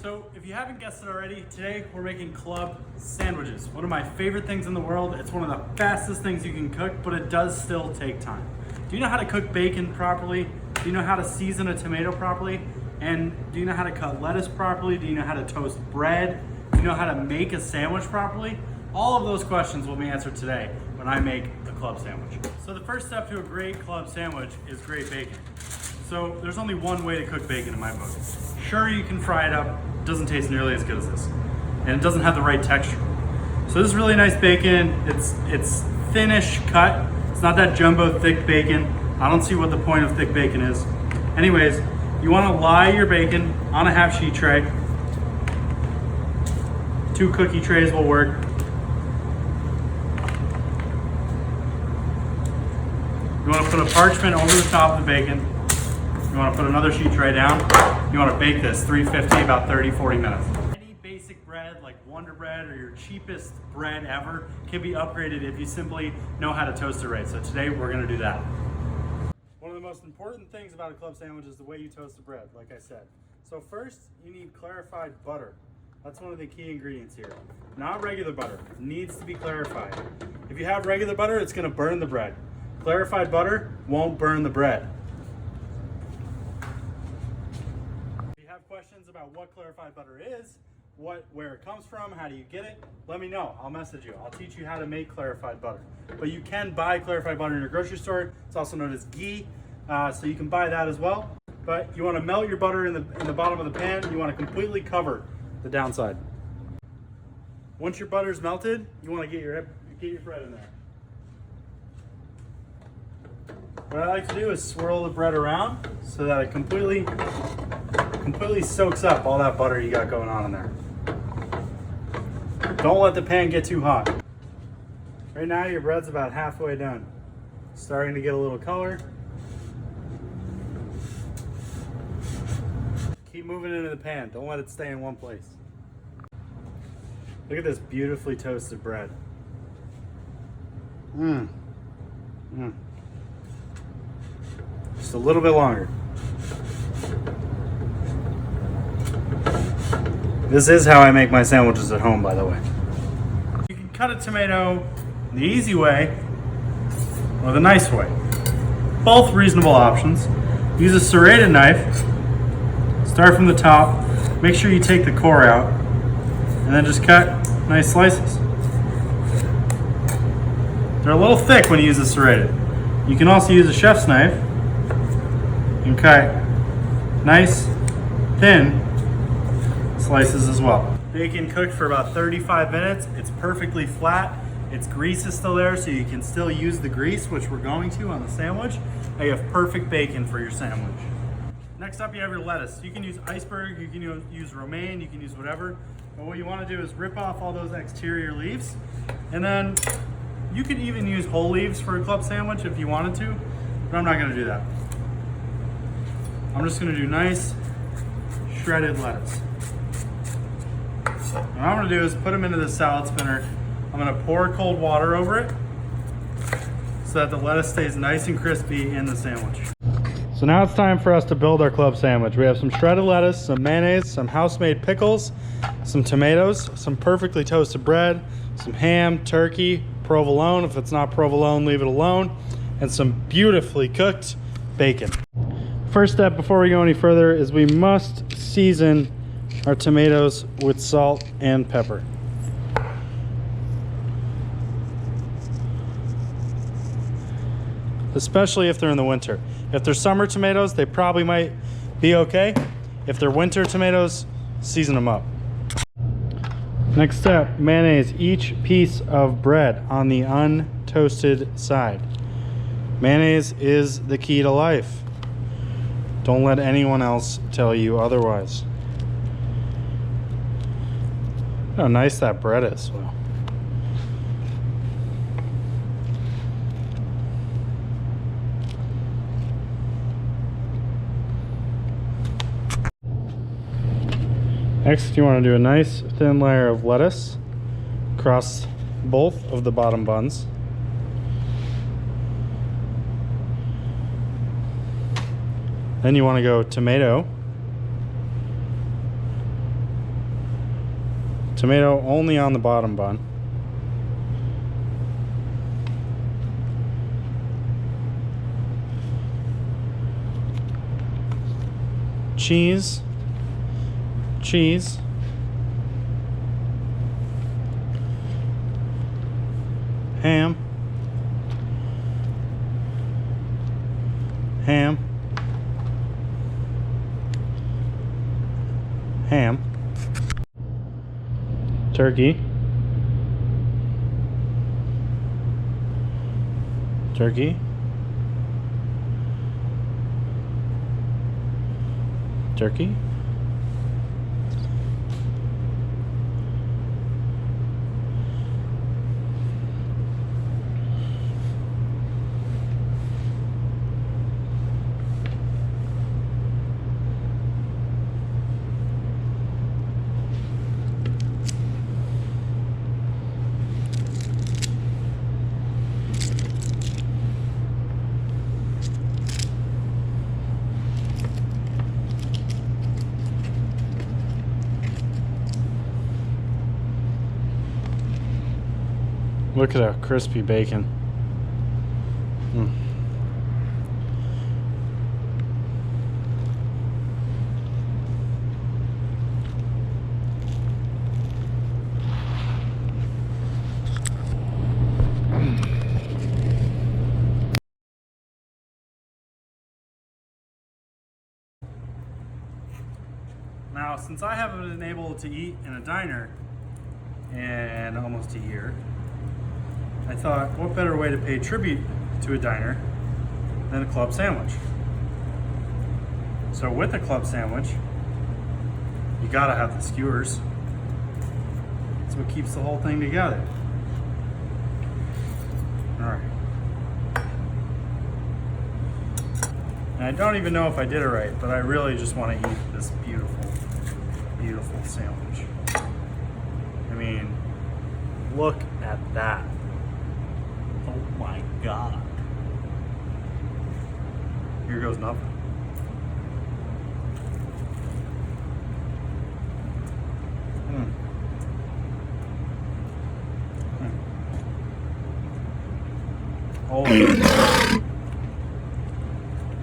So if you haven't guessed it already, today we're making club sandwiches. One of my favorite things in the world. It's one of the fastest things you can cook, but it does still take time. Do you know how to cook bacon properly? Do you know how to season a tomato properly? And do you know how to cut lettuce properly? Do you know how to toast bread? Do you know how to make a sandwich properly? All of those questions will be answered today when I make a club sandwich. So the first step to a great club sandwich is great bacon. So there's only one way to cook bacon in my book. Sure, you can fry it up, it doesn't taste nearly as good as this. And it doesn't have the right texture. So this is really nice bacon. It's thinnish cut. It's not that jumbo thick bacon. I don't see what the point of thick bacon is. Anyways, you wanna lie your bacon on a half sheet tray. 2 cookie trays will work. You wanna put a parchment over the top of the bacon. You want to put another sheet tray down. You want to bake this 350, about 30-40 minutes. Any basic bread like Wonder Bread or your cheapest bread ever can be upgraded if you simply know how to toast it right. So today we're going to do that. One of the most important things about a club sandwich is the way you toast the bread, like I said. So first, you need clarified butter. That's one of the key ingredients here. Not regular butter. It needs to be clarified. If you have regular butter, it's going to burn the bread. Clarified butter won't burn the bread. Questions about what clarified butter is, where it comes from, how do you get it, let me know. I'll message you. I'll teach you how to make clarified butter. But you can buy clarified butter in your grocery store. It's also known as ghee, so you can buy that as well. But you want to melt your butter in the bottom of the pan. You want to completely cover the downside. Once your butter's melted, you want to get your bread in there. What I like to do is swirl the bread around so that it completely soaks up all that butter you got going on in there. Don't let the pan get too hot. Right now your bread's about halfway done. Starting to get a little color. Keep moving it into the pan. Don't let it stay in one place. Look at this beautifully toasted bread. Just a little bit longer. This is how I make my sandwiches at home, by the way. You can cut a tomato the easy way or the nice way. Both reasonable options. Use a serrated knife. Start from the top. Make sure you take the core out. And then just cut nice slices. They're a little thick when you use a serrated. You can also use a chef's knife and cut nice, thin slices as well. Bacon cooked for about 35 minutes. It's perfectly flat. Its grease is still there, so you can still use the grease, which we're going to on the sandwich. Now you have perfect bacon for your sandwich. Next up, you have your lettuce. You can use iceberg, you can use romaine, you can use whatever. But what you want to do is rip off all those exterior leaves, and then you could even use whole leaves for a club sandwich if you wanted to, but I'm not going to do that. I'm just going to do nice shredded lettuce. What I'm going to do is put them into the salad spinner. I'm going to pour cold water over it so that the lettuce stays nice and crispy in the sandwich. So now it's time for us to build our club sandwich. We have some shredded lettuce, some mayonnaise, some house-made pickles, some tomatoes, some perfectly toasted bread, some ham, turkey, provolone. If it's not provolone, leave it alone, and some beautifully cooked bacon. First step before we go any further is we must season our tomatoes with salt and pepper. Especially if they're in the winter. If they're summer tomatoes, they probably might be okay. If they're winter tomatoes, season them up. Next step, mayonnaise each piece of bread on the untoasted side. Mayonnaise is the key to life. Don't let anyone else tell you otherwise. Look how nice that bread is. Wow. Next, you want to do a nice thin layer of lettuce across both of the bottom buns. Then you want to go tomato Tomato only on the bottom bun. Cheese. Cheese. Ham. Ham. Ham. Turkey. Turkey. Turkey. Look at that crispy bacon. Now, since I haven't been able to eat in a diner in almost a year, I thought, what better way to pay tribute to a diner than a club sandwich? So with a club sandwich, you gotta have the skewers. That's what keeps the whole thing together. All right. And I don't even know if I did it right, but I really just want to eat this beautiful, beautiful sandwich. I mean, look at that. Oh my God. Here goes nothing. Oh.